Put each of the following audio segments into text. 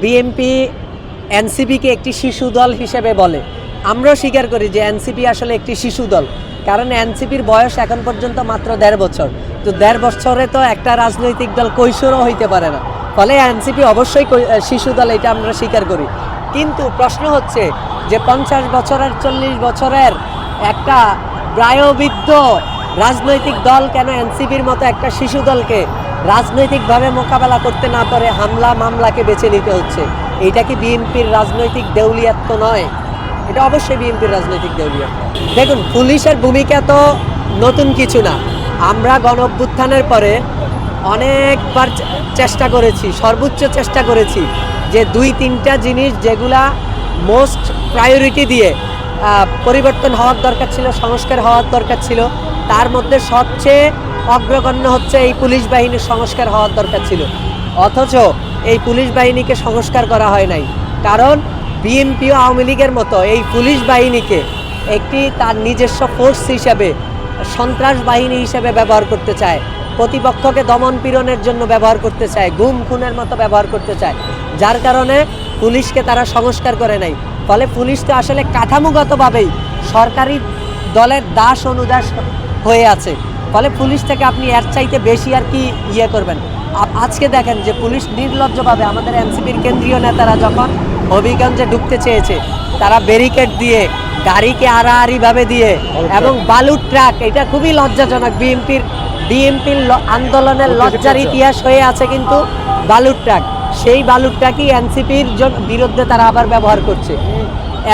BNP এনসিপিকে একটি শিশু দল হিসেবে বলে। আমরাও স্বীকার করি যে এনসিপি আসলে একটি শিশু দল, কারণ এনসিপির বয়স এখন পর্যন্ত মাত্র 1.5 বছর। তো 1.5 বছরে তো একটা রাজনৈতিক দল কৈশোরও হইতে পারে না, ফলে এনসিপি অবশ্যই শিশু দল, এটা আমরা স্বীকার করি। কিন্তু প্রশ্ন হচ্ছে যে 50 বছরের 40 বছরের একটা প্রায়বৃদ্ধ রাজনৈতিক দল কেন এনসিপির মতো একটা শিশু দলকে রাজনৈতিকভাবে মোকাবেলা করতে না পারে হামলা মামলাকে বেছে নিতে হচ্ছে? এইটা কি বিএনপির রাজনৈতিক দেউলিয়াত্ব নয়? এটা অবশ্যই বিএনপির রাজনৈতিক দেউলিয়াত্ব। দেখুন, পুলিশের ভূমিকা তো নতুন কিছু না। আমরা গণঅভ্যুত্থানের পরে অনেকবার চেষ্টা করেছি, সর্বোচ্চ চেষ্টা করেছি যে 2-3টা জিনিস যেগুলা মোস্ট প্রায়োরিটি দিয়ে পরিবর্তন হওয়ার দরকার ছিল, সংস্কার হওয়ার দরকার ছিল, তার মধ্যে সবচেয়ে অগ্রগণ্য হচ্ছে এই পুলিশ বাহিনীর সংস্কার হওয়ার দরকার ছিল। অথচ এই পুলিশ বাহিনীকে সংস্কার করা হয় নাই, কারণ বিএনপি ও আওয়ামী লীগের মতো এই পুলিশ বাহিনীকে একটি তার নিজস্ব ফোর্স হিসাবে, সন্ত্রাস বাহিনী হিসেবে ব্যবহার করতে চায়, প্রতিপক্ষকে দমন পীড়নের জন্য ব্যবহার করতে চায়, গুম খুনের মতো ব্যবহার করতে চায়, যার কারণে পুলিশকে তারা সংস্কার করে নাই। ফলে পুলিশ তো আসলে কাঠামোগতভাবেই সরকারি দলের দাস অনুদাস হয়ে আছে। ফলে পুলিশ থেকে আপনি এর চাইতে বেশি আর কি করবেন? আজকে দেখেন যে পুলিশ নির্লজ্জভাবে আমাদের এনসিপির কেন্দ্রীয় নেতারা যখন হবিগঞ্জে ঢুকতে চেয়েছে, তারা ব্যারিকেড দিয়ে, গাড়িকে আড়াআড়িভাবে দিয়ে এবং বালুর ট্রাক, এটা খুবই লজ্জাজনক। বিএনপির আন্দোলনের লজ্জার ইতিহাস হয়ে আছে কিন্তু বালুর ট্রাক, সেই বালুর ট্রাকই এনসিপির বিরুদ্ধে তারা আবার ব্যবহার করছে।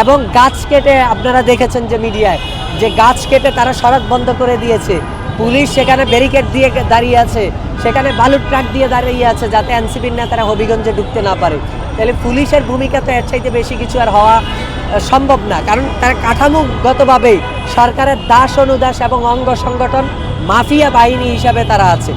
এবং গাছ কেটে, আপনারা দেখেছেন যে মিডিয়ায়, যে গাছ কেটে তারা সড়ক বন্ধ করে দিয়েছে, পুলিশ সেখানে ব্যারিকেড দিয়ে দাঁড়িয়ে আছে, সেখানে বালুর ট্রাক দিয়ে দাঁড়িয়ে আছে, যাতে এনসিপির নেতারা হবিগঞ্জে ঢুকতে না পারে। তাহলে পুলিশের ভূমিকা তো এর চাইতে বেশি কিছু আর হওয়া সম্ভব না, কারণ তার কাঠামোগতভাবেই সরকারের দাস অনুদাস এবং অঙ্গ সংগঠন মাফিয়া বাহিনী হিসাবে তারা আছে।